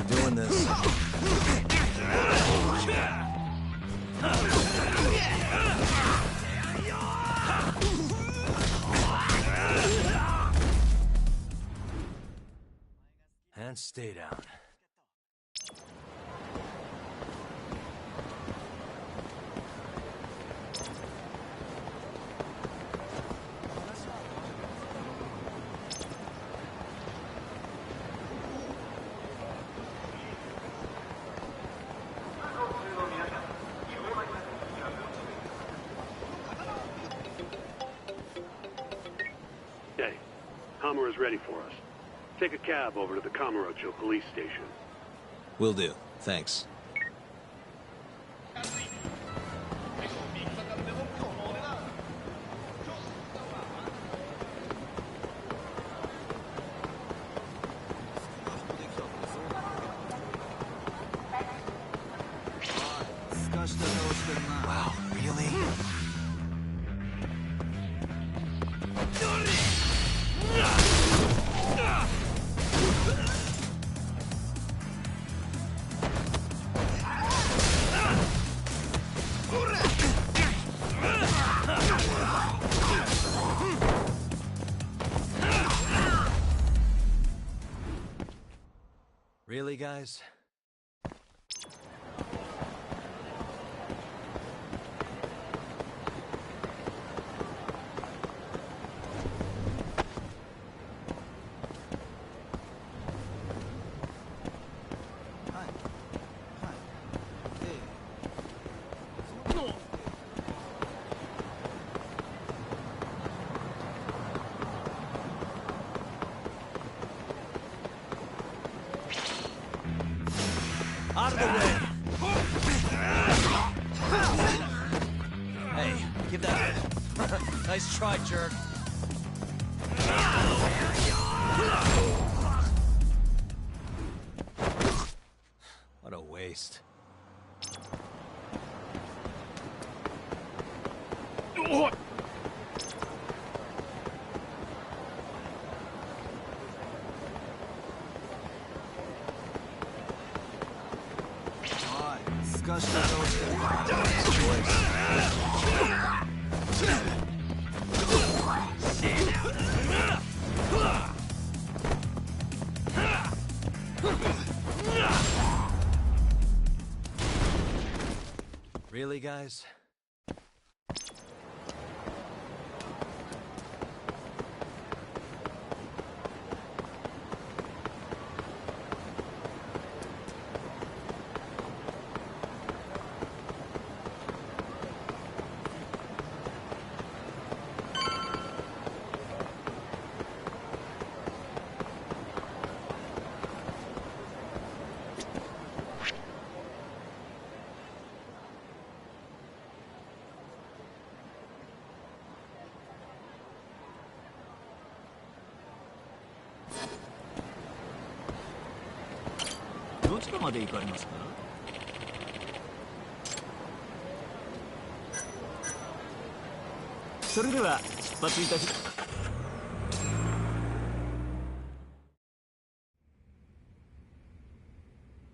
doing this. And stay down. Hey, Hammer is ready for us. Take a cab over to the Kamurocho police station. Will do. Thanks. Wow, really? Really, guys? Out of the way! Hey, give that... Nice try, jerk. What a waste. Really, guys?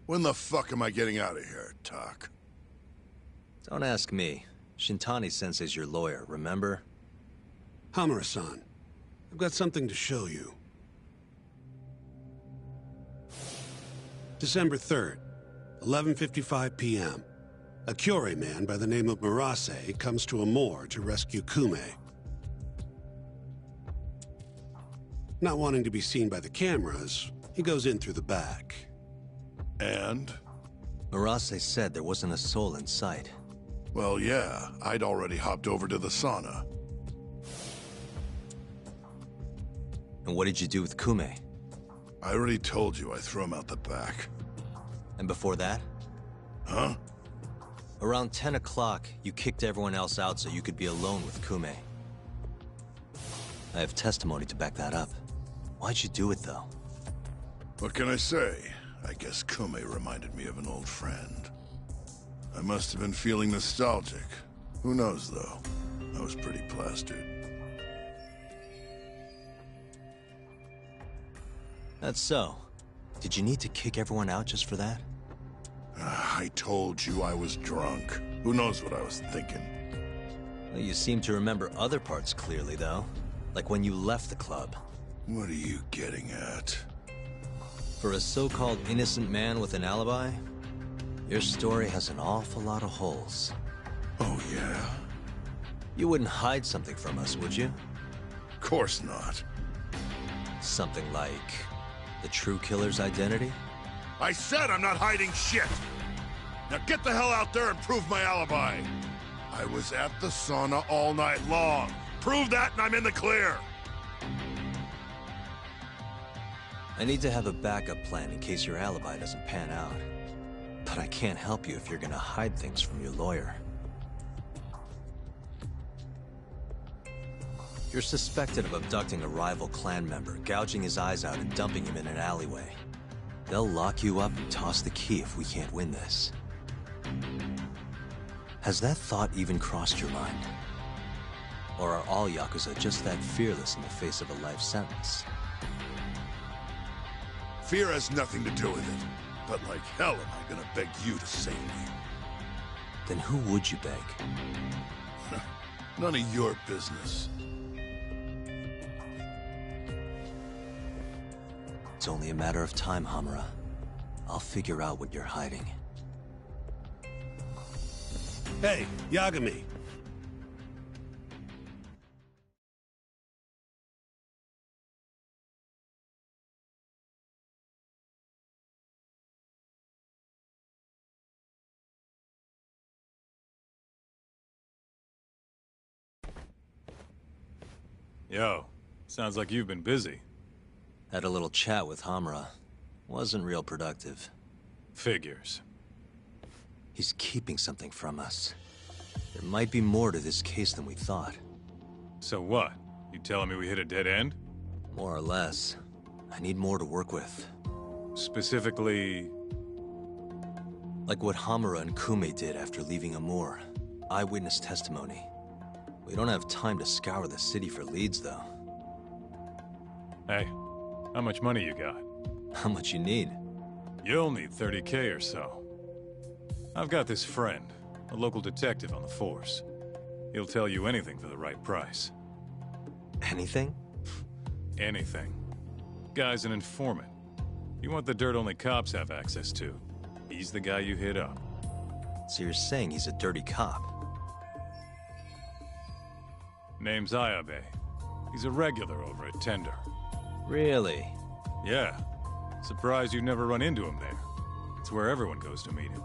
When the fuck am I getting out of here, Tak? Don't ask me. Shintani-sensei's your lawyer, remember? Hamura-san, I've got something to show you. December 3rd, 11:55 p.m. A Kyorei man by the name of Murase comes to a moor to rescue Kume. Not wanting to be seen by the cameras, he goes in through the back. And? Murase said there wasn't a soul in sight. Well, yeah, I'd already hopped over to the sauna. And what did you do with Kume? I already told you I threw him out the back. And before that? Huh? Around 10 o'clock, you kicked everyone else out so you could be alone with Kume. I have testimony to back that up. Why'd you do it, though? What can I say? I guess Kume reminded me of an old friend. I must have been feeling nostalgic. Who knows, though? I was pretty plastered. That's so. Did you need to kick everyone out just for that? I told you I was drunk. Who knows what I was thinking? Well, you seem to remember other parts clearly, though. Like when you left the club. What are you getting at? For a so-called innocent man with an alibi, your story has an awful lot of holes. Oh, yeah? You wouldn't hide something from us, would you? Of course not. Something like the true killer's identity? I said I'm not hiding shit! Now get the hell out there and prove my alibi! I was at the sauna all night long. Prove that and I'm in the clear! I need to have a backup plan in case your alibi doesn't pan out. But I can't help you if you're gonna hide things from your lawyer. You're suspected of abducting a rival clan member, gouging his eyes out and dumping him in an alleyway. They'll lock you up and toss the key if we can't win this. Has that thought even crossed your mind? Or are all Yakuza just that fearless in the face of a life sentence? Fear has nothing to do with it. But like hell am I gonna beg you to save me? Then who would you beg? None of your business. It's only a matter of time, Hamura. I'll figure out what you're hiding. Hey, Yagami. Yo, sounds like you've been busy. Had a little chat with Hamura. Wasn't real productive. Figures. He's keeping something from us. There might be more to this case than we thought. So what? You telling me we hit a dead end? More or less. I need more to work with. Specifically... Like what Hamura and Kume did after leaving Amur. Eyewitness testimony. We don't have time to scour the city for leads, though. Hey, how much money you got? How much you need? You'll need 30K or so. I've got this friend, a local detective on the force. He'll tell you anything for the right price. Anything? Anything. Guy's an informant. You want the dirt only cops have access to. He's the guy you hit up. So you're saying he's a dirty cop? Name's Ayabe. He's a regular over at Tender. Really? Yeah. Surprised you never run into him there. It's where everyone goes to meet him.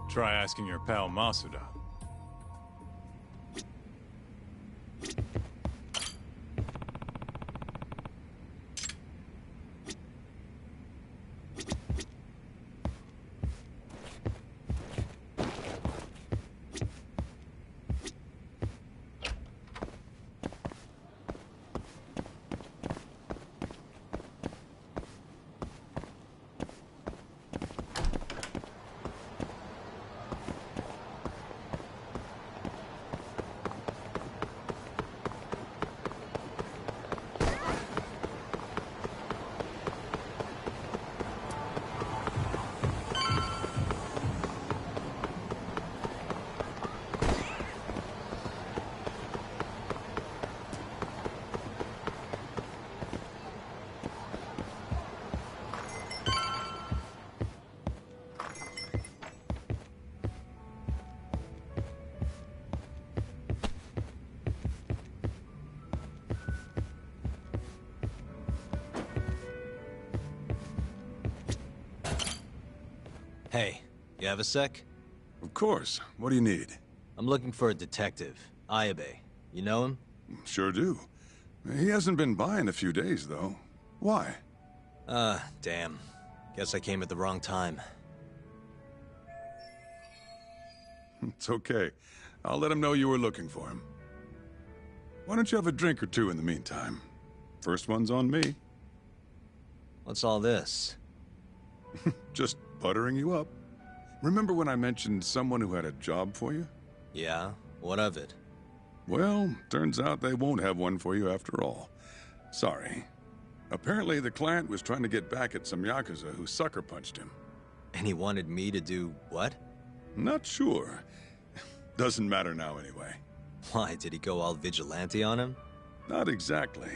Try asking your pal Masuda. Hey, you have a sec? Of course. What do you need? I'm looking for a detective, Ayabe. You know him? Sure do. He hasn't been by in a few days, though. Why? Damn. Guess I came at the wrong time. It's okay. I'll let him know you were looking for him. Why don't you have a drink or two in the meantime? First one's on me. What's all this? Just buttering you up. Remember when I mentioned someone who had a job for you? Yeah? What of it? Well, turns out they won't have one for you after all. Sorry. Apparently, the client was trying to get back at some Yakuza who sucker punched him. And he wanted me to do what? Not sure. Doesn't matter now anyway. Why, did he go all vigilante on him? Not exactly.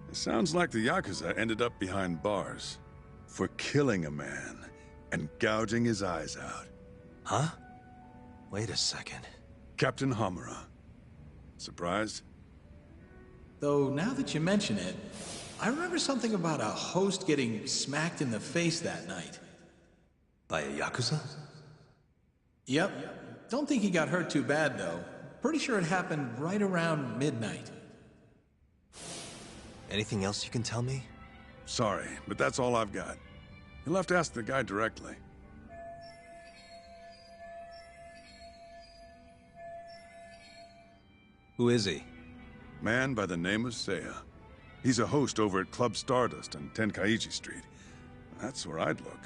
It sounds like the Yakuza ended up behind bars for killing a man and gouging his eyes out. Huh? Wait a second. Captain Hamura. Surprised? Though, now that you mention it, I remember something about a host getting smacked in the face that night. By a Yakuza? Yep. Don't think he got hurt too bad, though. Pretty sure it happened right around midnight. Anything else you can tell me? Sorry, but that's all I've got. You'll have to ask the guy directly. Who is he? Man by the name of Seiya. He's a host over at Club Stardust on Tenkaichi Street. That's where I'd look.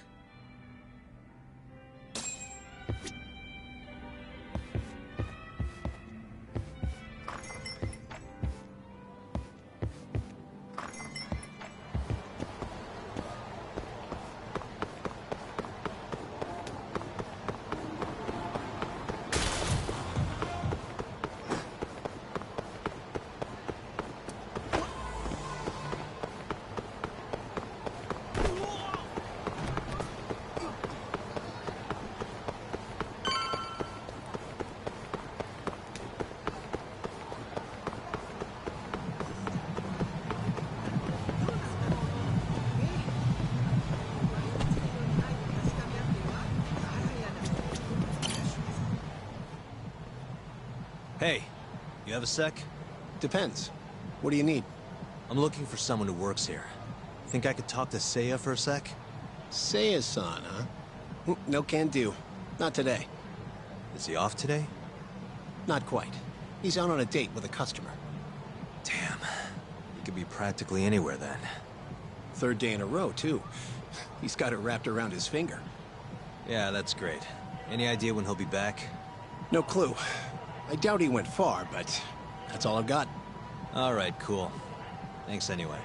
Hey, you have a sec? Depends. What do you need? I'm looking for someone who works here. Think I could talk to Seiya for a sec? Seiya-san, huh? No can do. Not today. Is he off today? Not quite. He's out on a date with a customer. Damn. He could be practically anywhere then. Third day in a row, too. He's got it wrapped around his finger. Yeah, that's great. Any idea when he'll be back? No clue. I doubt he went far, but that's all I've got. All right, cool. Thanks anyway.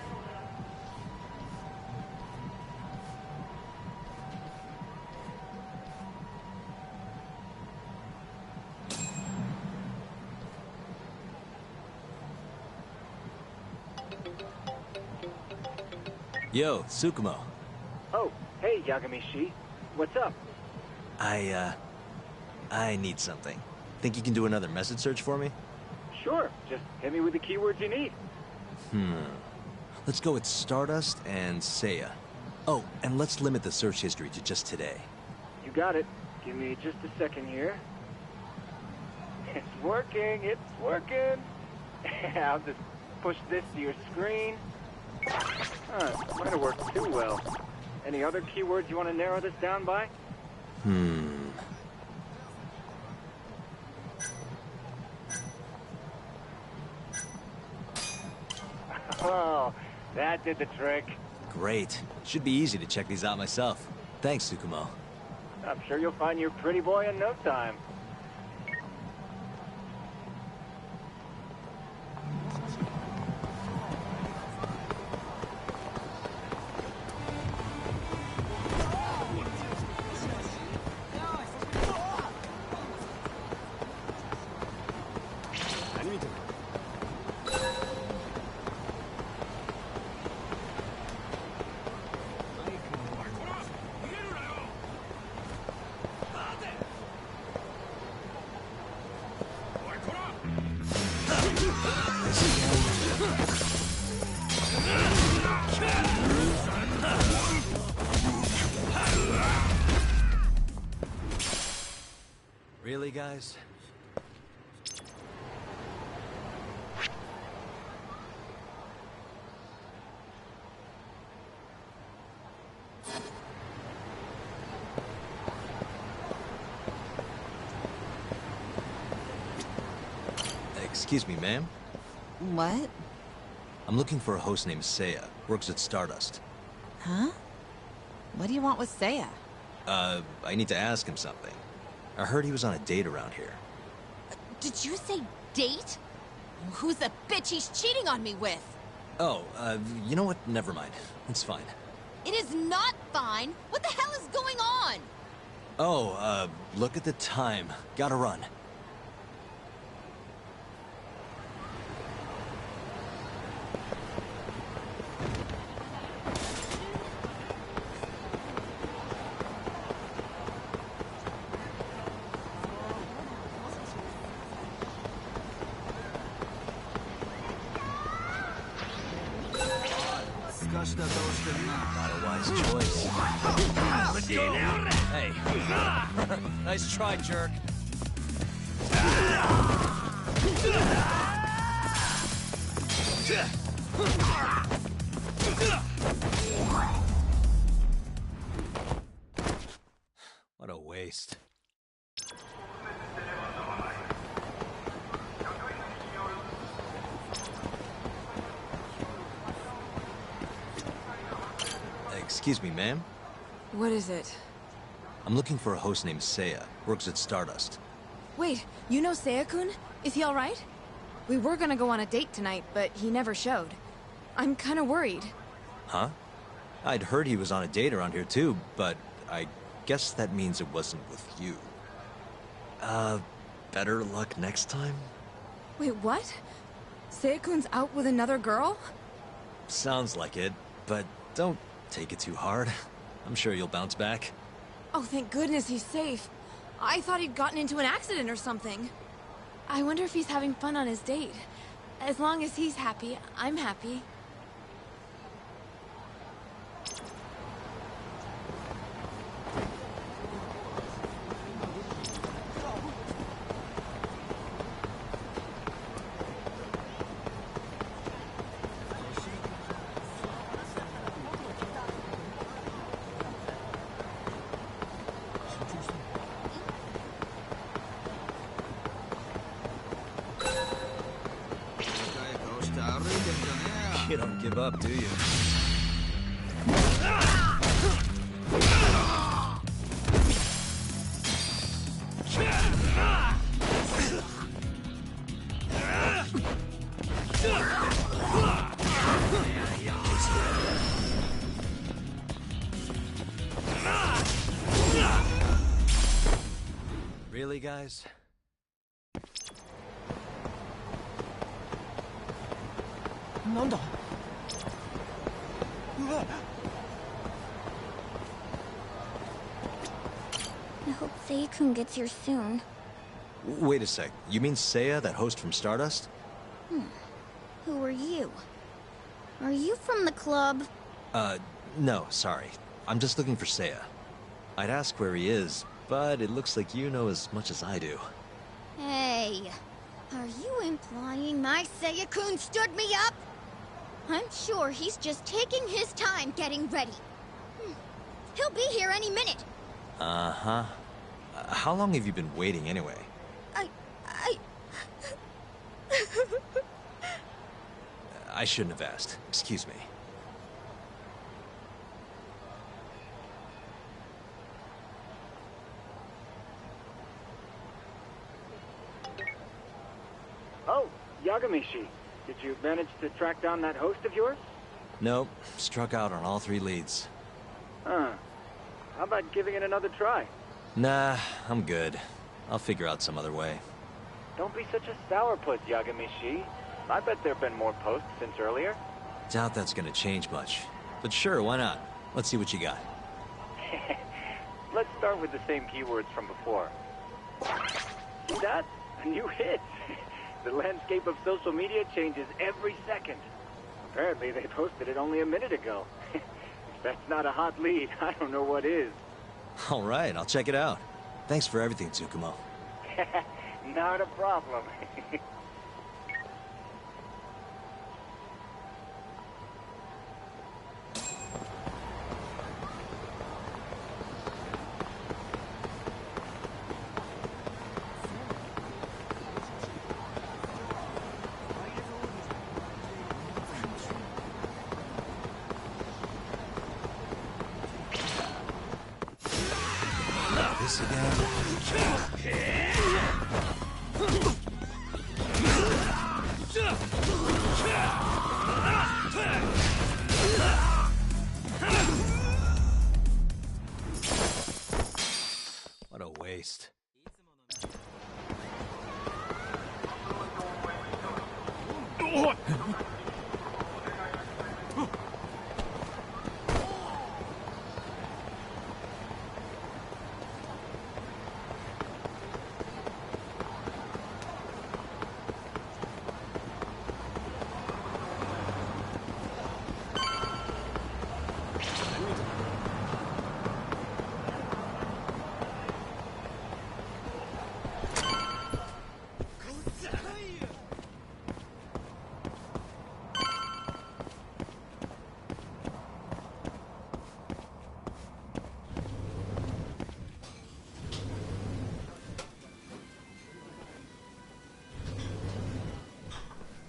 Yo, Tsukumo. Oh, hey, Yagami-shi. What's up? I need something. Think you can do another message search for me? Sure, just hit me with the keywords you need. Let's go with Stardust and Seiya. Oh, and let's limit the search history to just today. You got it. Give me just a second here. It's working, it's working. I'll just push this to your screen. Might have worked too well. Any other keywords you want to narrow this down by? Oh, that did the trick. Great. Should be easy to check these out myself. Thanks, Tsukumo. I'm sure you'll find your pretty boy in no time. Really, guys? Excuse me, ma'am? What? I'm looking for a host named Seiya. Works at Stardust. Huh? What do you want with Seiya? I need to ask him something. I heard he was on a date around here. Did you say date? Who's the bitch he's cheating on me with? Oh, you know what? Never mind. It's fine. It is not fine. What the hell is going on? Oh, look at the time. Gotta run. Not a wise choice. Let's go! Hey. Nice try, jerk. What a waste. Excuse me, ma'am? What is it? I'm looking for a host named Seiya. Works at Stardust. Wait, you know Seiya-kun? Is he alright? We were gonna go on a date tonight, but he never showed. I'm kinda worried. Huh? I'd heard he was on a date around here too, but I guess that means it wasn't with you. Better luck next time? Wait, what? Seiya-kun's out with another girl? Sounds like it, but don't take it too hard. I'm sure you'll bounce back. Oh, thank goodness he's safe. I thought he'd gotten into an accident or something. I wonder if he's having fun on his date. As long as he's happy, I'm happy. You don't give up, do you? Really, guys? I hope Seiya-kun gets here soon. Wait a sec. You mean Seiya, that host from Stardust? Who are you? Are you from the club? No, sorry. I'm just looking for Seiya. I'd ask where he is, but it looks like you know as much as I do. Hey, are you implying my Seiya-kun stood me up? I'm sure he's just taking his time getting ready. He'll be here any minute. Uh-huh. How long have you been waiting anyway? I shouldn't have asked. Excuse me. Oh, Yagamishi. Did you manage to track down that host of yours? Nope. Struck out on all 3 leads. Huh. How about giving it another try? Nah, I'm good. I'll figure out some other way. Don't be such a sourpuss, Yagamishi. I bet there have been more posts since earlier. Doubt that's gonna change much. But sure, why not? Let's see what you got. Let's start with the same keywords from before. See that? A new hit. The landscape of social media changes every second. Apparently they posted it only a minute ago. If that's not a hot lead, I don't know what is. All right, I'll check it out. Thanks for everything, Tsukumo. Not a problem. This again? waste.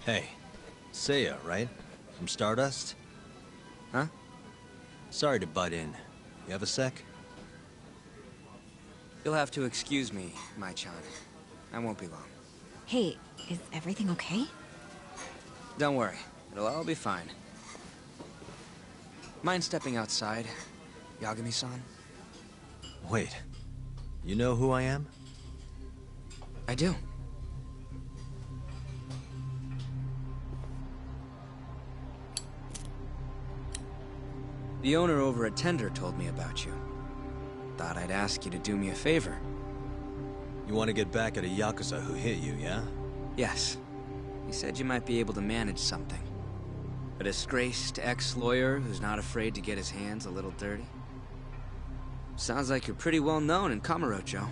Hey, Seiya, right? From Stardust? Huh? Sorry to butt in. You have a sec? You'll have to excuse me, Mai-chan. I won't be long. Hey, is everything okay? Don't worry. It'll all be fine. Mind stepping outside, Yagami-san? Wait. You know who I am? I do. The owner over at Tender told me about you. Thought I'd ask you to do me a favor. You want to get back at a Yakuza who hit you, yeah? Yes. He said you might be able to manage something. A disgraced ex-lawyer who's not afraid to get his hands a little dirty. Sounds like you're pretty well known in Kamurocho.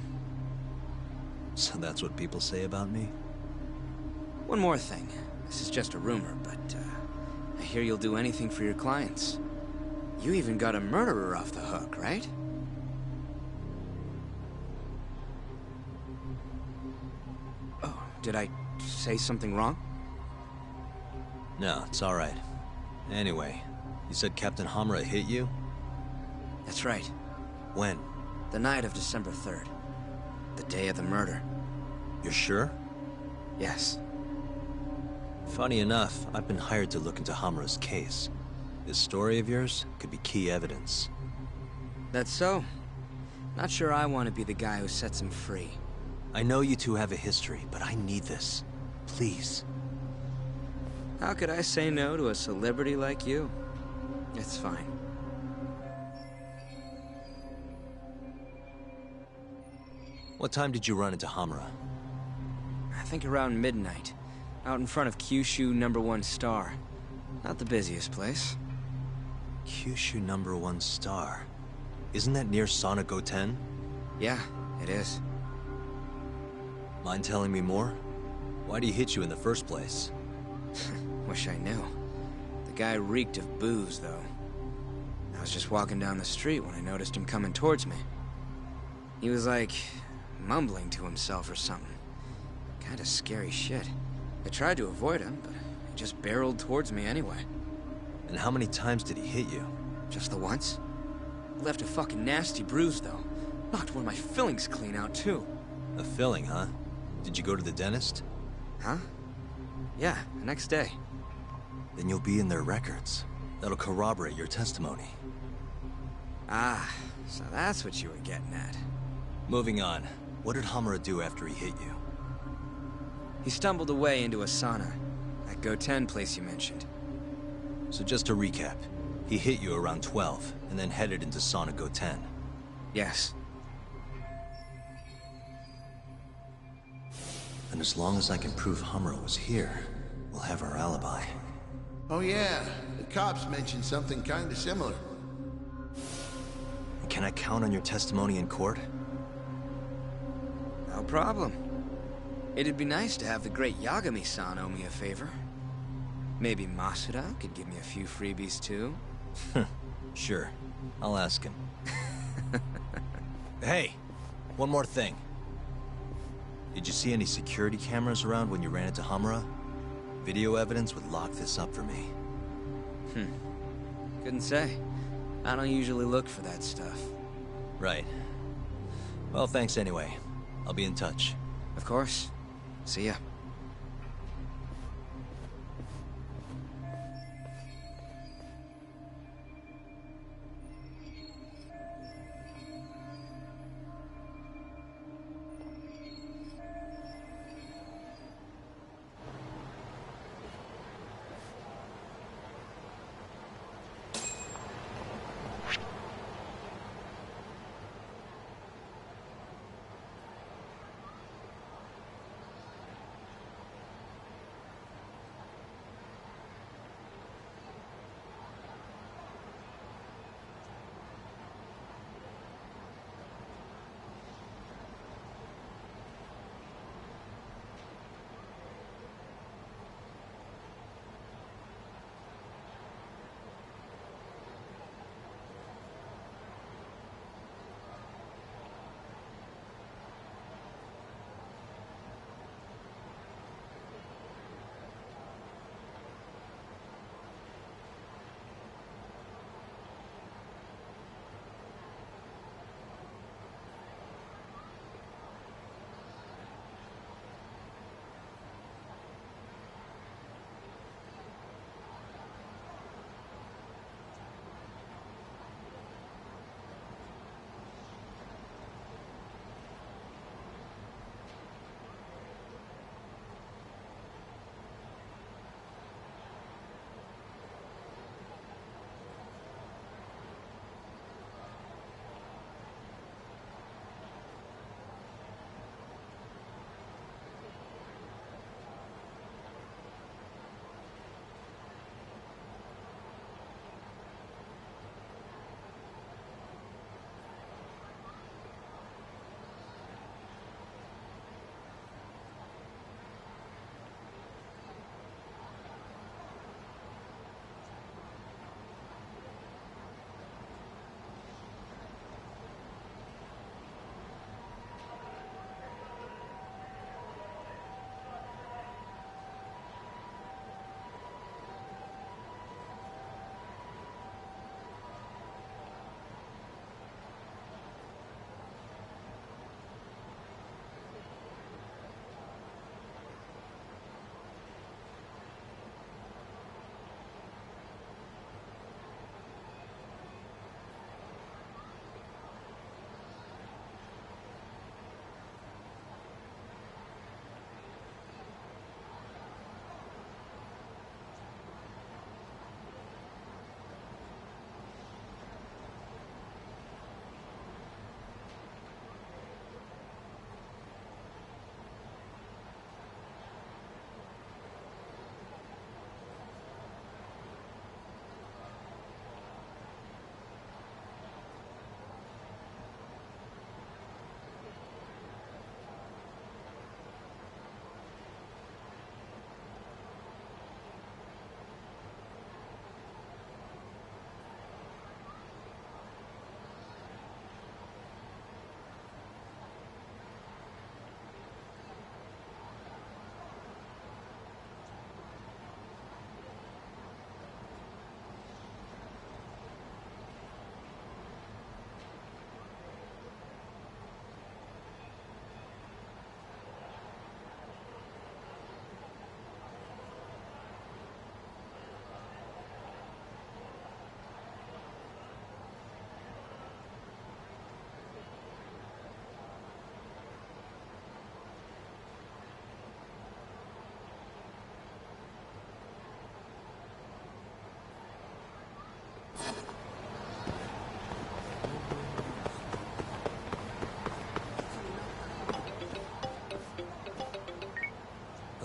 So that's what people say about me? One more thing. This is just a rumor, but I hear you'll do anything for your clients. You even got a murderer off the hook, right? Oh, did I say something wrong? No, it's all right. Anyway, you said Captain Hamura hit you? That's right. When? The night of December 3rd. The day of the murder. You're sure? Yes. Funny enough, I've been hired to look into Hamura's case. This story of yours could be key evidence. That's so. Not sure I want to be the guy who sets him free. I know you two have a history, but I need this. Please. How could I say no to a celebrity like you? It's fine. What time did you run into Hamura? I think around midnight. Out in front of Kyushu #1 Star. Not the busiest place. Kyushu #1 Star. Isn't that near Sana Goten? Yeah, it is. Mind telling me more? Why'd he hit you in the first place? Wish I knew. The guy reeked of booze, though. I was just walking down the street when I noticed him coming towards me. He was like, mumbling to himself or something. Kinda scary shit. I tried to avoid him, but he just barreled towards me anyway. And how many times did he hit you? Just the once. Left a fucking nasty bruise, though. Knocked one of my fillings clean out, too. A filling, huh? Did you go to the dentist? Huh? Yeah, the next day. Then you'll be in their records. That'll corroborate your testimony. Ah, so that's what you were getting at. Moving on. What did Hamura do after he hit you? He stumbled away into a sauna. That Goten place you mentioned. So just to recap, he hit you around 12, and then headed into Sana Goten. Yes. And as long as I can prove Hamura was here, we'll have our alibi. Oh yeah, the cops mentioned something kinda similar. Can I count on your testimony in court? No problem. It'd be nice to have the great Yagami-san owe me a favor. Maybe Masuda could give me a few freebies too? Sure. I'll ask him. Hey! One more thing. Did you see any security cameras around when you ran into Hamura? Video evidence would lock this up for me. Couldn't say. I don't usually look for that stuff. Right. Well, thanks anyway. I'll be in touch. Of course. See ya.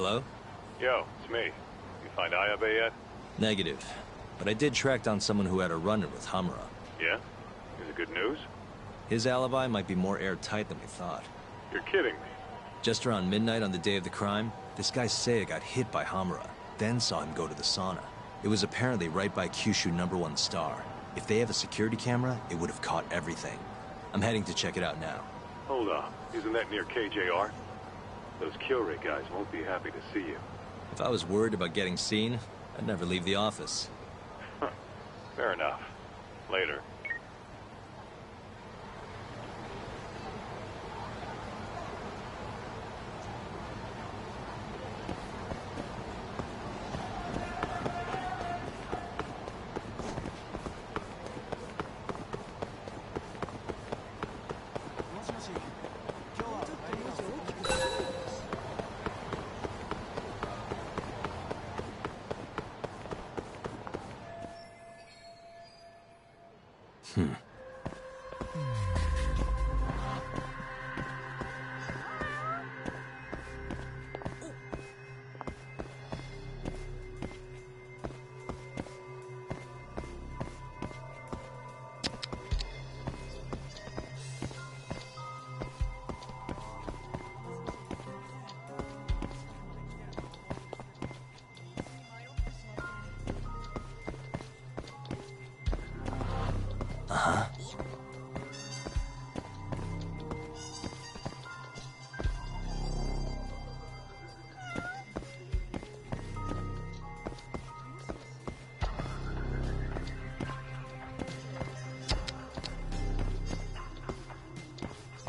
Hello? Yo, it's me. You find Ayabe yet? Negative. But I did track down someone who had a run-in with Hamura. Yeah? Is it good news? His alibi might be more airtight than we thought. You're kidding me. Just around midnight on the day of the crime, this guy Seiya got hit by Hamura, then saw him go to the sauna. It was apparently right by Kyushu #1 Star. If they have a security camera, it would have caught everything. I'm heading to check it out now. Hold on. Isn't that near KJR? Those Kyorei guys won't be happy to see you. If I was worried about getting seen, I'd never leave the office. Fair enough. Later.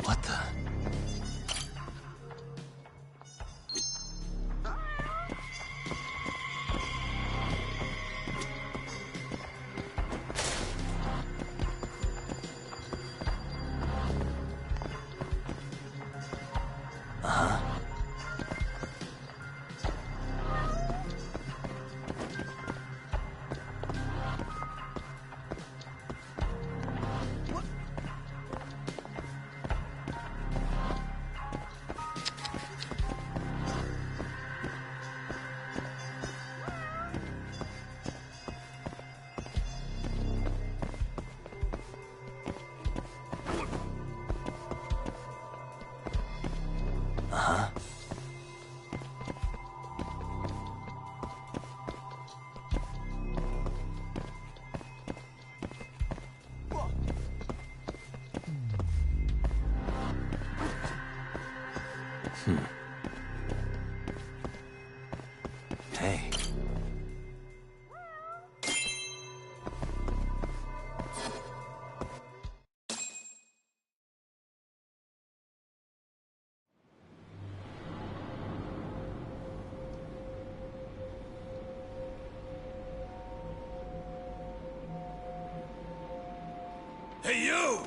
What the? Hey. Hey, you!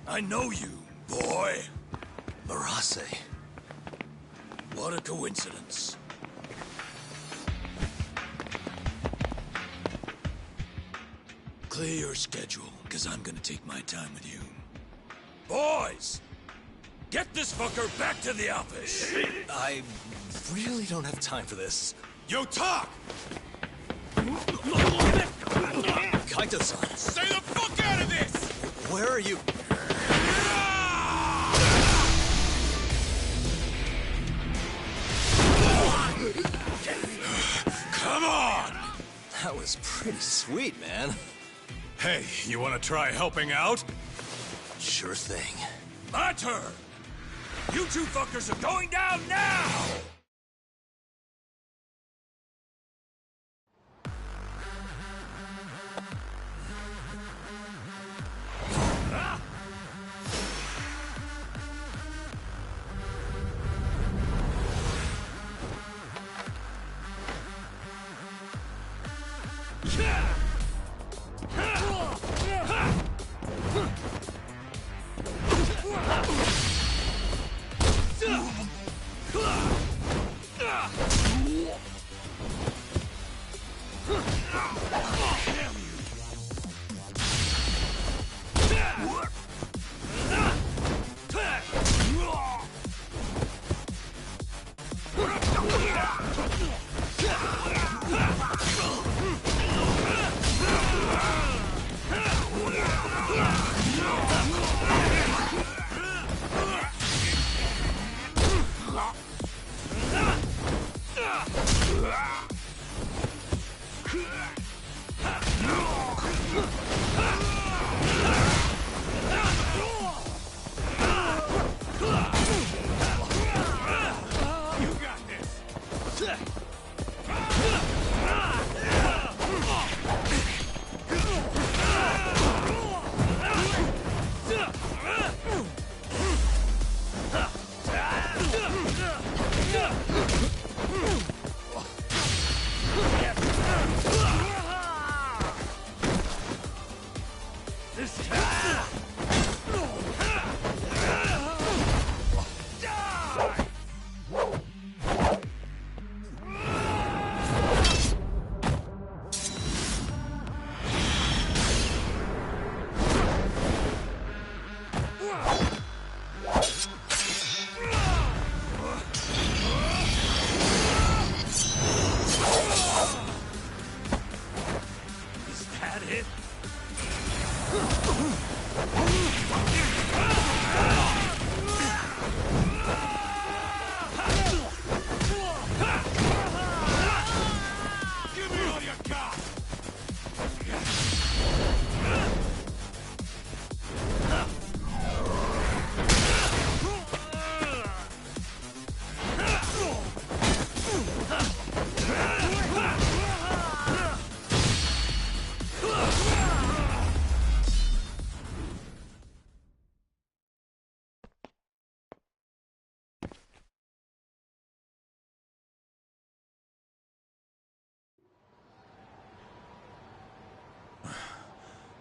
I know you, boy. Murase. What a coincidence. Clear your schedule, because I'm gonna take my time with you. Boys! Get this fucker back to the office! I really don't have time for this. You talk! Kaito-san! Stay the fuck out of this! Where are you? Come on! That was pretty sweet, man. Hey, you wanna try helping out? Sure thing. My turn! You two fuckers are going down now!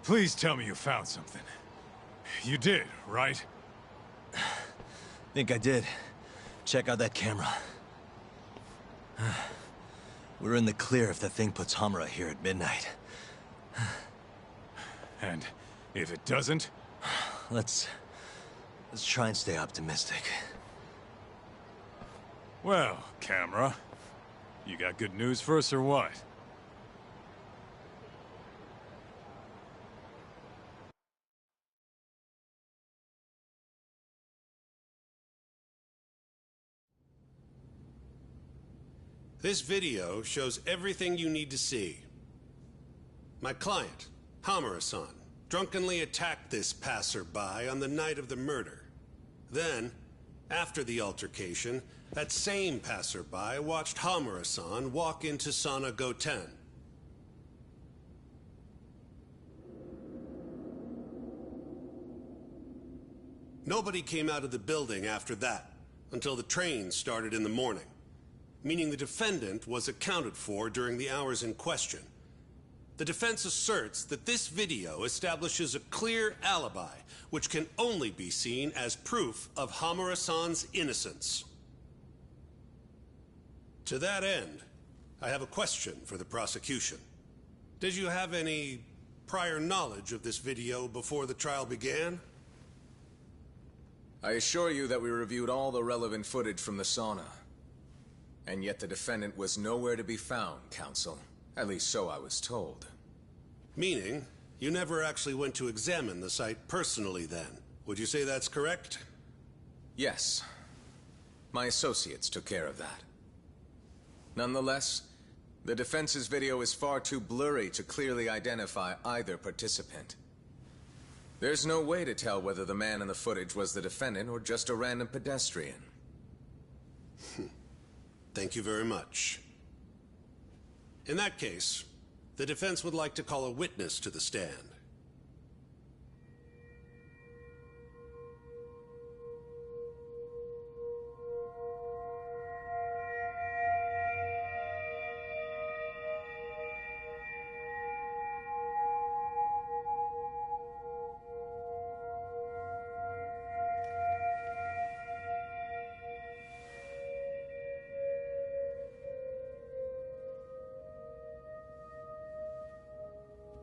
Please tell me you found something. You did, right? Think I did. Check out that camera. We're in the clear if the thing puts Hamura here at midnight. And if it doesn't? Let's try and stay optimistic. Well, camera. You got good news for us or what? This video shows everything you need to see. My client, Hamura-san, drunkenly attacked this passerby on the night of the murder. Then, after the altercation, that same passerby watched Hamura-san walk into Sauna Goten. Nobody came out of the building after that, until the train started in the morning, meaning the defendant was accounted for during the hours in question. The defense asserts that this video establishes a clear alibi, which can only be seen as proof of Hamura-san's innocence. To that end, I have a question for the prosecution. Did you have any prior knowledge of this video before the trial began? I assure you that we reviewed all the relevant footage from the sauna. And yet the defendant was nowhere to be found, counsel. At least so I was told. Meaning, you never actually went to examine the site personally then. Would you say that's correct? Yes. My associates took care of that. Nonetheless, the defense's video is far too blurry to clearly identify either participant. There's no way to tell whether the man in the footage was the defendant or just a random pedestrian. Thank you very much. In that case, the defense would like to call a witness to the stand.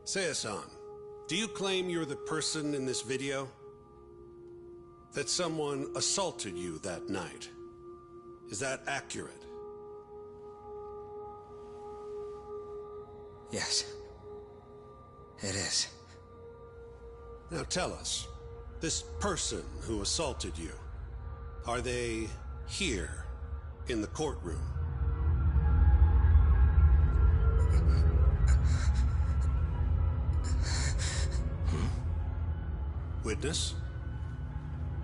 Seiya-san, do you claim you're the person in this video? That someone assaulted you that night? Is that accurate? Yes. It is. Now tell us, this person who assaulted you, are they here in the courtroom? Witness?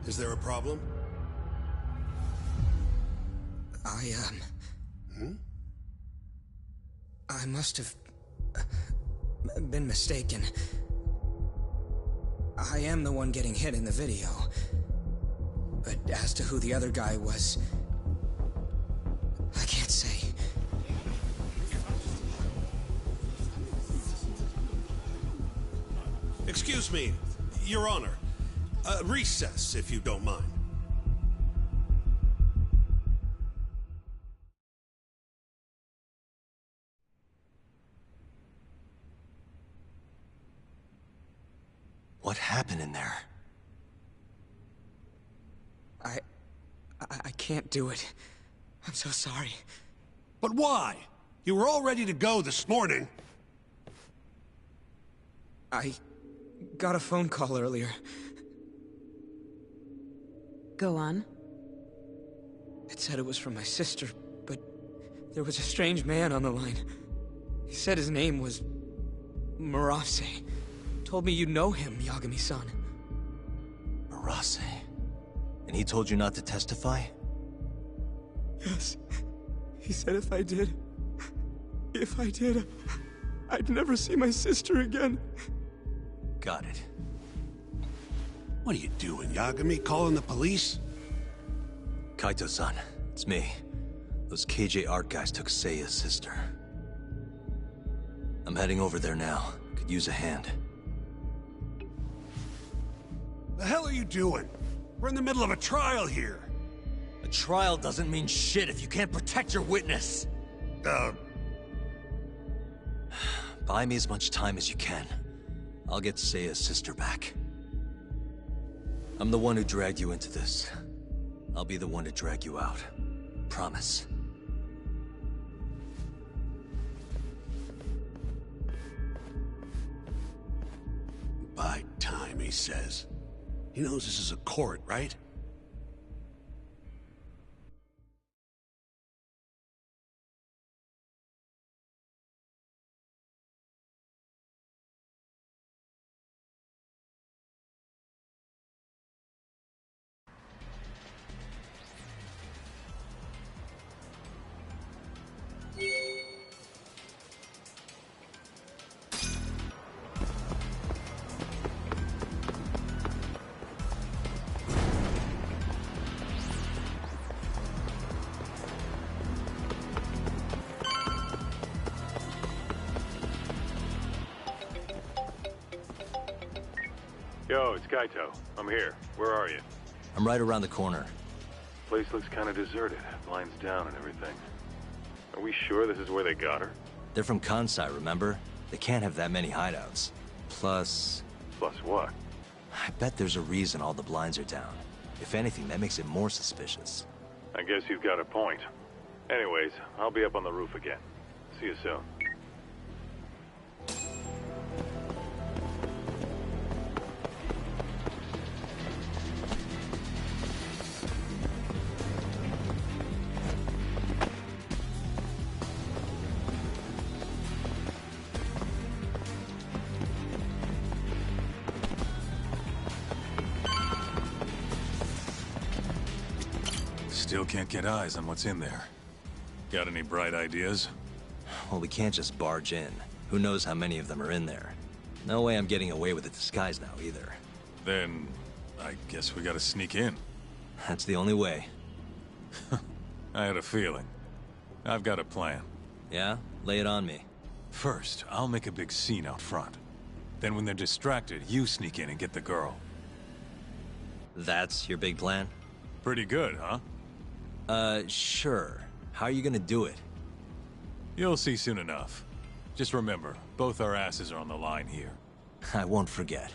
Is there a problem? I must have been mistaken. I am the one getting hit in the video. But as to who the other guy was, I can't say. Excuse me, Your Honor. Recess, if you don't mind. What happened in there? I can't do it. I'm so sorry. But why? You were all ready to go this morning. I got a phone call earlier. Go on. It said it was from my sister, but there was a strange man on the line. He said his name was Murase. Told me you know him, Yagami-san. Murase? And he told you not to testify? Yes. He said if I did, I'd never see my sister again. Got it. What are you doing, Yagami? Calling the police? Kaito-san, it's me. Those KJ art guys took Seiya's sister. I'm heading over there now. Could use a hand. The hell are you doing? We're in the middle of a trial here. A trial doesn't mean shit if you can't protect your witness. Buy me as much time as you can. I'll get Seiya's sister back. I'm the one who dragged you into this. I'll be the one to drag you out. Promise. Buy time, he says. He knows this is a court, right? Yo, it's Kaito. I'm here. Where are you? I'm right around the corner. Place looks kind of deserted. Blinds down and everything. Are we sure this is where they got her? They're from Kansai, remember? They can't have that many hideouts. Plus... Plus what? I bet there's a reason all the blinds are down. If anything, that makes it more suspicious. I guess you've got a point. Anyways, I'll be up on the roof again. See you soon. Still can't get eyes on what's in there. Got any bright ideas? Well, we can't just barge in. Who knows how many of them are in there? No way I'm getting away with a disguise now, either. Then, I guess we gotta sneak in. That's the only way. I had a feeling. I've got a plan. Yeah? Lay it on me. First, I'll make a big scene out front. Then when they're distracted, you sneak in and get the girl. That's your big plan? Pretty good, huh? Sure. How are you gonna do it? You'll see soon enough. Just remember, both our asses are on the line here. I won't forget.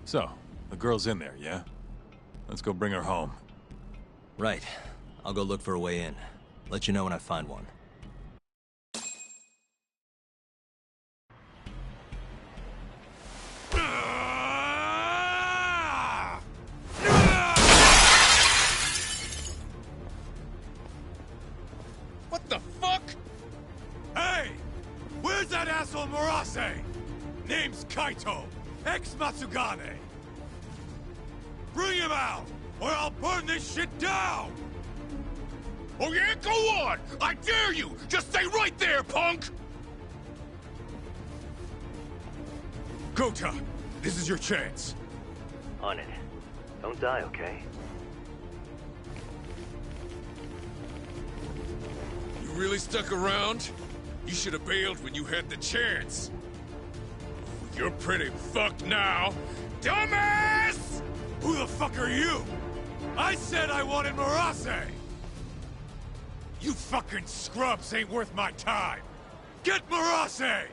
So, the girl's in there, yeah? Let's go bring her home. Right. I'll go look for a way in. Let you know when I find one. What the fuck? Hey! Where's that asshole Murase? Name's Kaito, ex-Matsugane. Bring him out, or I'll burn this shit down! Oh yeah, go on! I dare you! Just stay right there, punk! Kota, this is your chance. On it. Don't die, okay? You really stuck around? You should have bailed when you had the chance. You're pretty fucked now, dumbass! Who the fuck are you? I said I wanted Murase! You fucking scrubs ain't worth my time! Get Murase!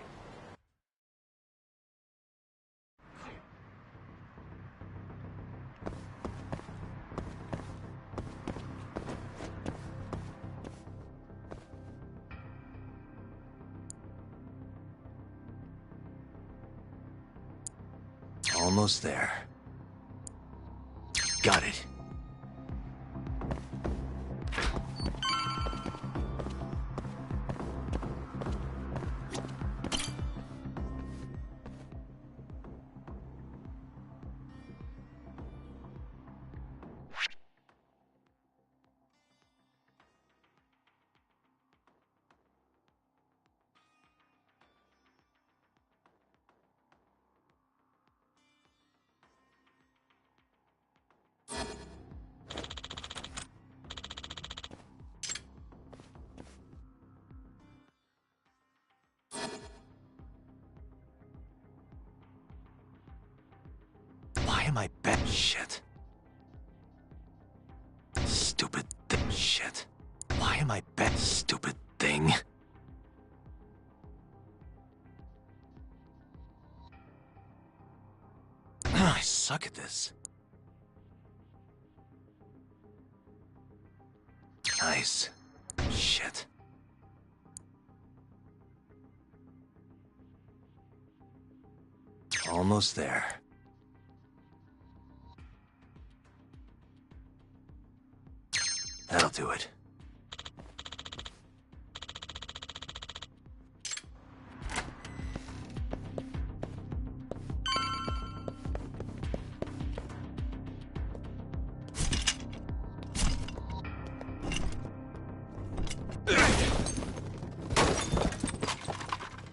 Almost there. Got it. Shit. Stupid thing. Shit. Why am I back? Stupid thing. I suck at this. Nice. Shit. Almost there. That'll do it.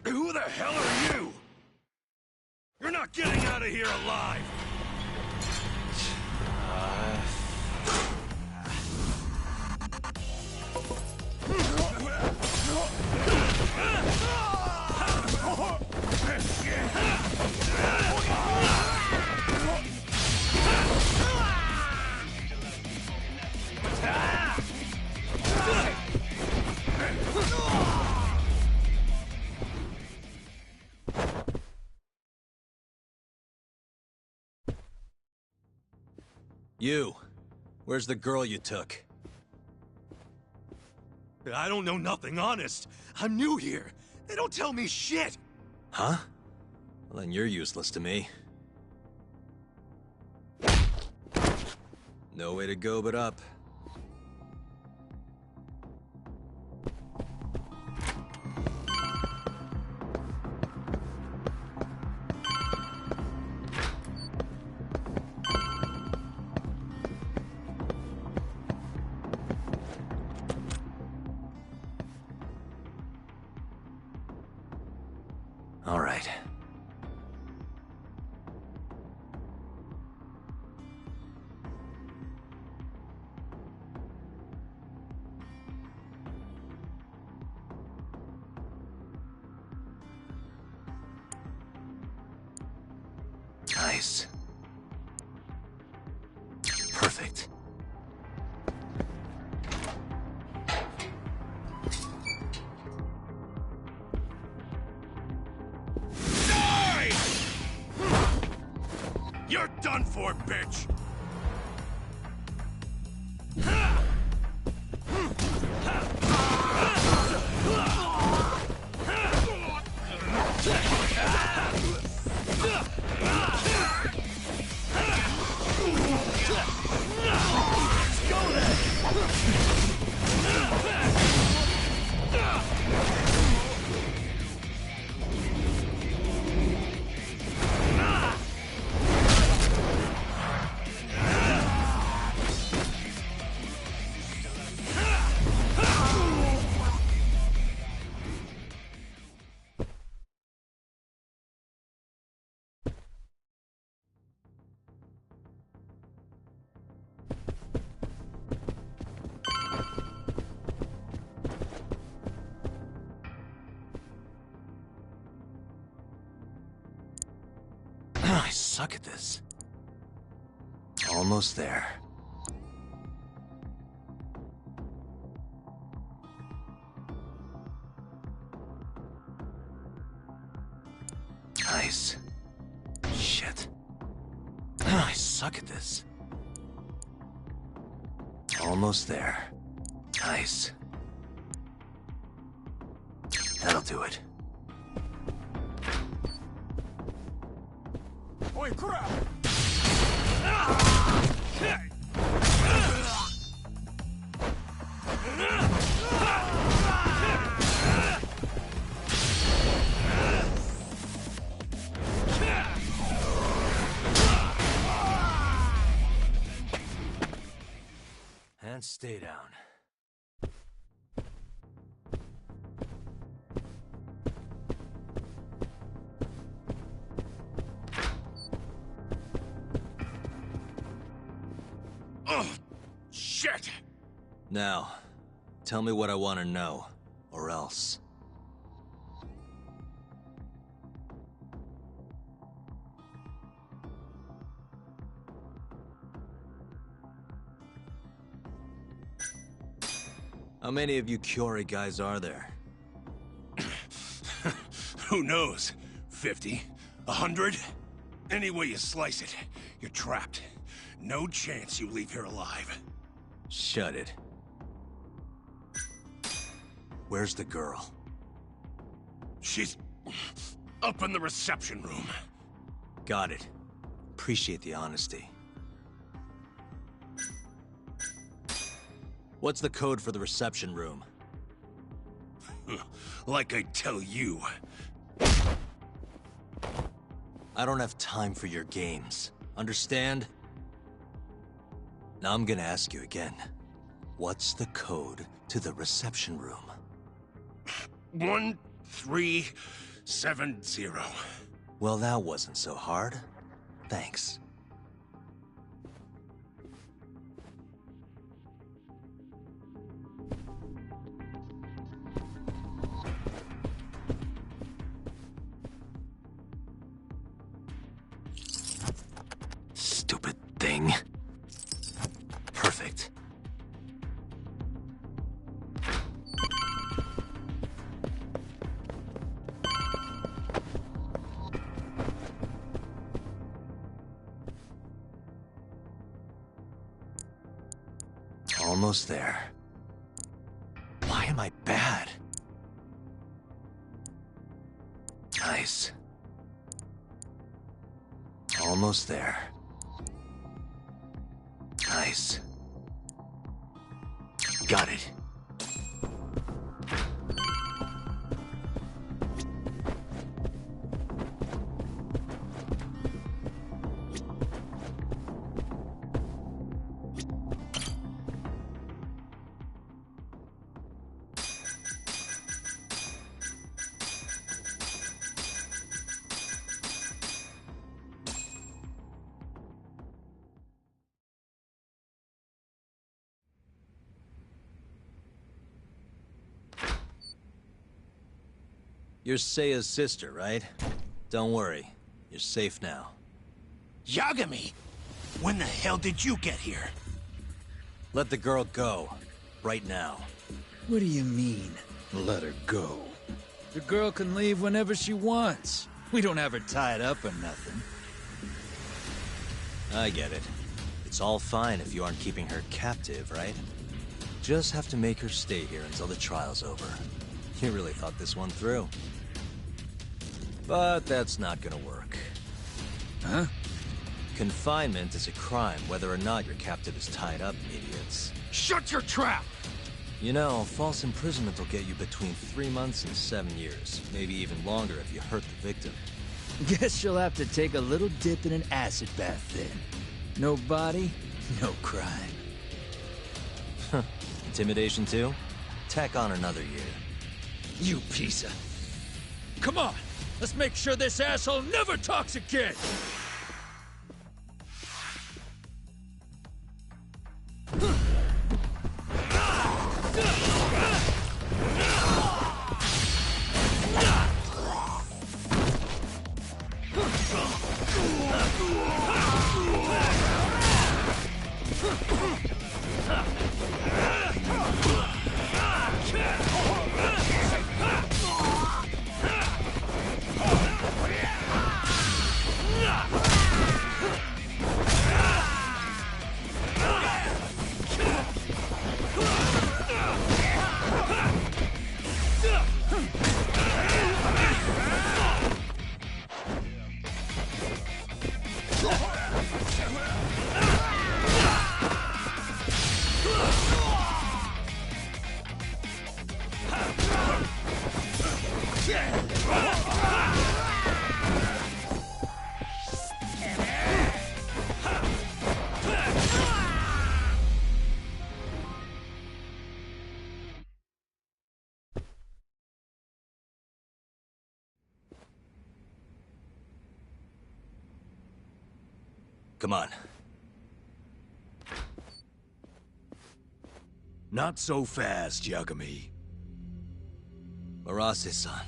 Who the hell are you? You're not getting out of here alive! You. Where's the girl you took? I don't know nothing, honest. I'm new here. They don't tell me shit. Huh? Well, then you're useless to me. No way to go but up. All right. Nice. Perfect. You're done for, bitch! I suck at this. Almost there. Nice. Shit. I suck at this. Almost there. Nice. That'll do it. Holy crap! And stay down. Oh, shit! Now, tell me what I want to know, or else. How many of you Kiori guys are there? Who knows? 50? 100? Any way you slice it, you're trapped. No chance you leave here alive. Shut it. Where's the girl? She's up in the reception room. Got it. Appreciate the honesty. What's the code for the reception room? Like I tell you. I don't have time for your games. Understand? Now I'm gonna ask you again. What's the code to the reception room? 1370. Well, that wasn't so hard. Thanks. Stupid thing. Perfect. Almost there. Why am I bad? Nice. Almost there. Nice. Got it. You're Seiya's sister, right? Don't worry. You're safe now. Yagami! When the hell did you get here? Let the girl go. Right now. What do you mean, let her go? The girl can leave whenever she wants. We don't have her tied up or nothing. I get it. It's all fine if you aren't keeping her captive, right? Just have to make her stay here until the trial's over. You really thought this one through. But that's not gonna work. Huh? Confinement is a crime whether or not your captive is tied up, idiots. Shut your trap! You know, false imprisonment will get you between 3 months and 7 years. Maybe even longer if you hurt the victim. Guess you'll have to take a little dip in an acid bath then. No body, no crime. Intimidation too? Tack on another year. You piece of... Come on! Let's make sure this asshole never talks again! Come on. Not so fast, Yagami. Arase-san,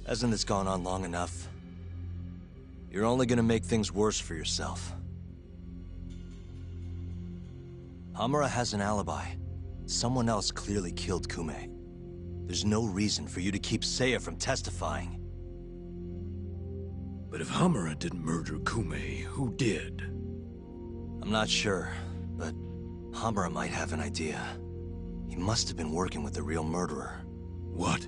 hasn't this gone on long enough? You're only gonna make things worse for yourself. Hamura has an alibi. Someone else clearly killed Kume. There's no reason for you to keep Seiya from testifying. But if Hamura didn't murder Kume, who did? I'm not sure, but Hamura might have an idea. He must have been working with the real murderer. What?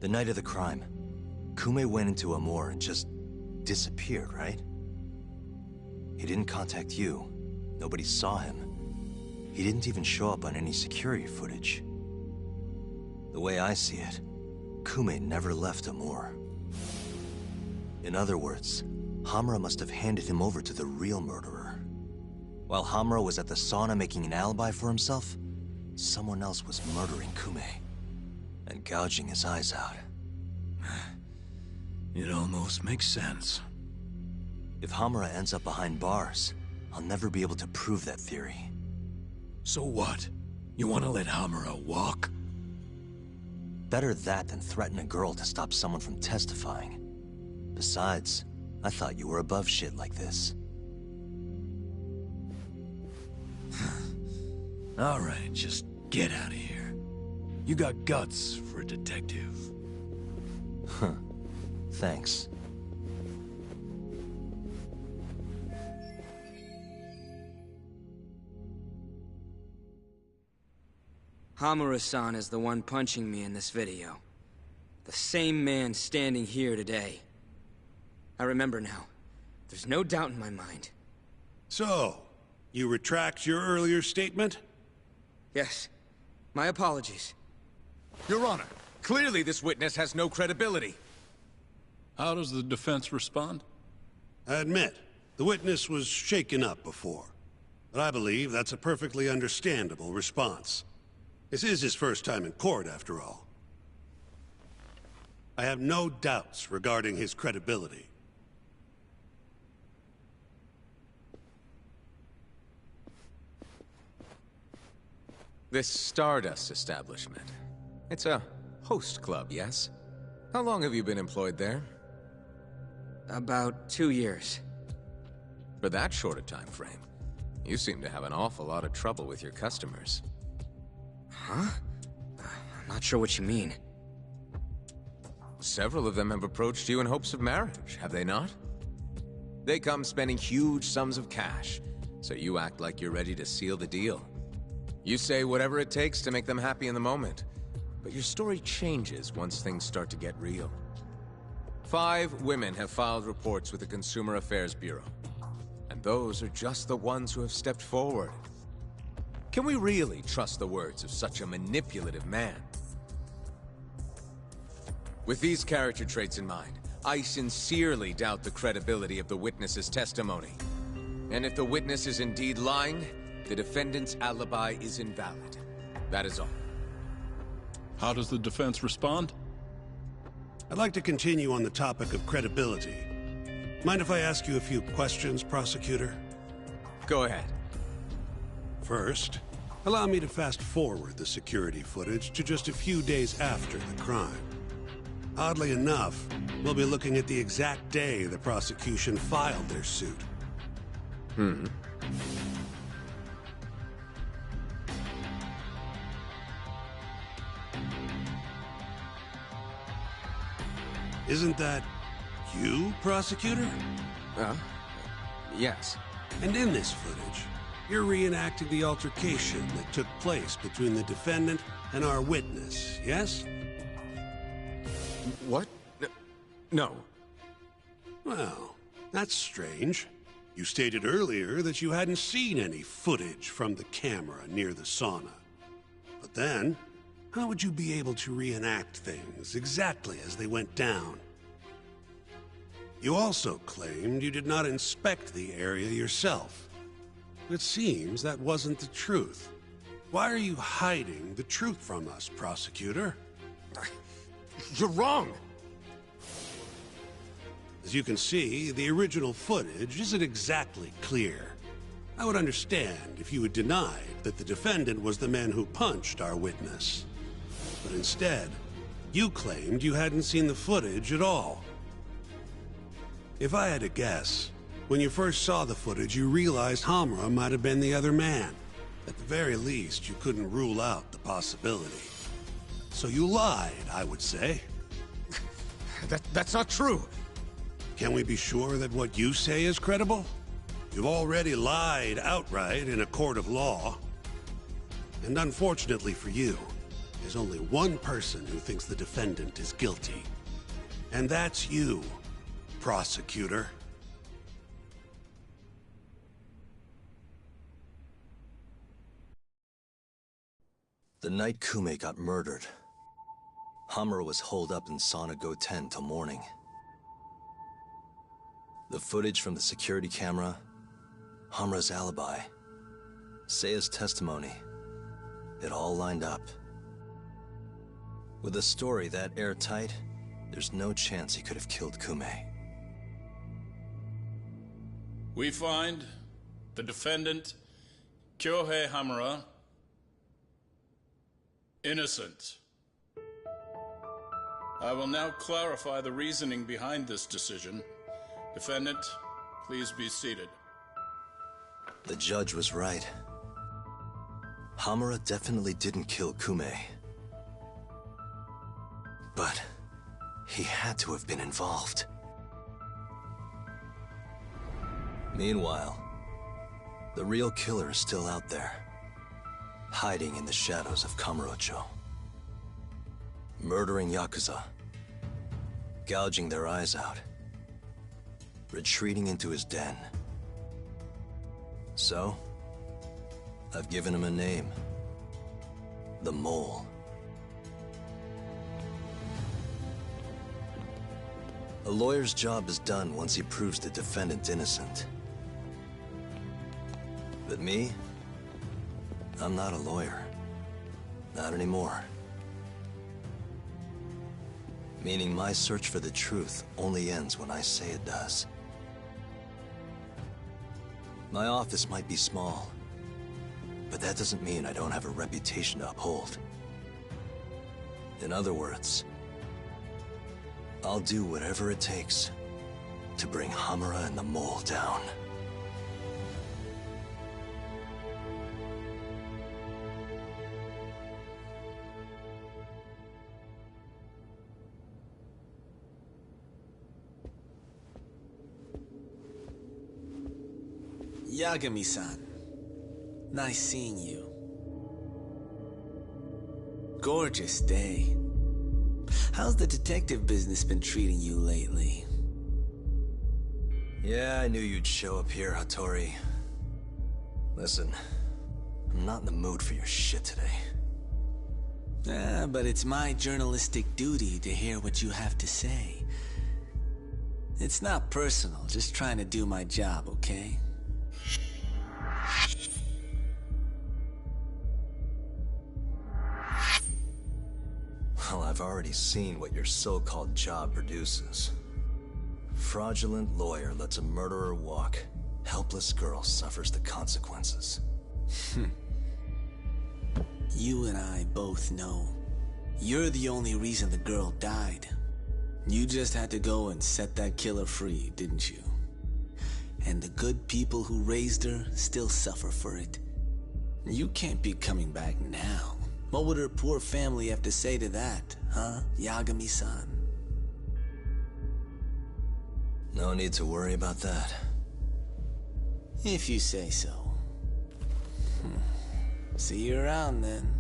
The night of the crime, Kume went into Amor and just disappeared, right? He didn't contact you. Nobody saw him. He didn't even show up on any security footage. The way I see it, Kume never left Amor. In other words, Hamura must have handed him over to the real murderer. While Hamura was at the sauna making an alibi for himself, someone else was murdering Kume and gouging his eyes out. It almost makes sense. If Hamura ends up behind bars, I'll never be able to prove that theory. So what? You want to let Hamura walk? Better that than threaten a girl to stop someone from testifying. Besides, I thought you were above shit like this. All right, just get out of here. You got guts for a detective. Huh. Thanks. Hamura-san is the one punching me in this video. The same man standing here today. I remember now. There's no doubt in my mind. So, you retract your earlier statement? Yes. My apologies. Your Honor, clearly this witness has no credibility. How does the defense respond? I admit, the witness was shaken up before. But I believe that's a perfectly understandable response. This is his first time in court, after all. I have no doubts regarding his credibility. This Stardust establishment. It's a host club, yes? How long have you been employed there? About 2 years. For that short a time frame, you seem to have an awful lot of trouble with your customers. Huh? I'm not sure what you mean. Several of them have approached you in hopes of marriage, have they not? They come spending huge sums of cash, so you act like you're ready to seal the deal. You say whatever it takes to make them happy in the moment, but your story changes once things start to get real. 5 women have filed reports with the Consumer Affairs Bureau, and those are just the ones who have stepped forward. Can we really trust the words of such a manipulative man? With these character traits in mind, I sincerely doubt the credibility of the witness's testimony. And if the witness is indeed lying, the defendant's alibi is invalid. That is all. How does the defense respond? I'd like to continue on the topic of credibility. Mind if I ask you a few questions, prosecutor? Go ahead. First, allow me to fast-forward the security footage to just a few days after the crime. Oddly enough, we'll be looking at the exact day the prosecution filed their suit. Isn't that you, prosecutor? Yes. And in this footage, you're reenacting the altercation that took place between the defendant and our witness, yes? What? No. Well, that's strange. You stated earlier that you hadn't seen any footage from the camera near the sauna. But then, how would you be able to reenact things exactly as they went down? You also claimed you did not inspect the area yourself. It seems that wasn't the truth. Why are you hiding the truth from us, prosecutor? You're wrong! As you can see, the original footage isn't exactly clear. I would understand if you had denied that the defendant was the man who punched our witness. But instead, You claimed you hadn't seen the footage at all. If I had to guess, when you first saw the footage, you realized Hamura might have been the other man. At the very least, you couldn't rule out the possibility. So you lied, I would say. That's not true. Can we be sure that what you say is credible? You've already lied outright in a court of law. And unfortunately for you, there's only one person who thinks the defendant is guilty. And that's you, prosecutor. The night Kume got murdered, Hamura was holed up in Sauna Go 10 till morning. The footage from the security camera, Hamura's alibi, Seiya's testimony, it all lined up. With a story that airtight, there's no chance he could have killed Kume. We find the defendant, Kyohei Hamura, innocent. I will now clarify the reasoning behind this decision. Defendant, please be seated. The judge was right. Hamura definitely didn't kill Kume. But he had to have been involved. Meanwhile, the real killer is still out there, hiding in the shadows of Kamurocho. Murdering Yakuza, gouging their eyes out, retreating into his den. So, I've given him a name. The Mole. A lawyer's job is done once he proves the defendant innocent. But me? I'm not a lawyer. Not anymore. Meaning my search for the truth only ends when I say it does. My office might be small, but that doesn't mean I don't have a reputation to uphold. In other words, I'll do whatever it takes to bring Hamura and the Mole down. Yagami-san, nice seeing you. Gorgeous day. How's the detective business been treating you lately? Yeah, I knew you'd show up here, Hattori. Listen, I'm not in the mood for your shit today. But it's my journalistic duty to hear what you have to say. It's not personal, just trying to do my job, okay? Well, I've already seen what your so-called job produces. Fraudulent lawyer lets a murderer walk. Helpless girl suffers the consequences. You and I both know. You're the only reason the girl died. You just had to go and set that killer free, didn't you? And the good people who raised her still suffer for it. You can't be coming back now. What would her poor family have to say to that, huh, Yagami-san? No need to worry about that. If you say so. See you around then.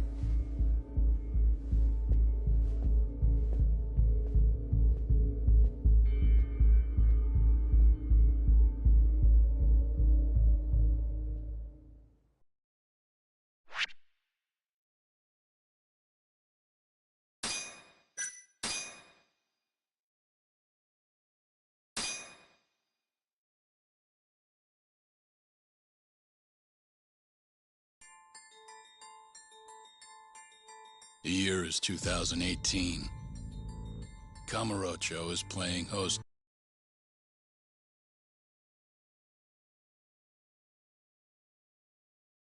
The year is 2018. Kamurocho is playing host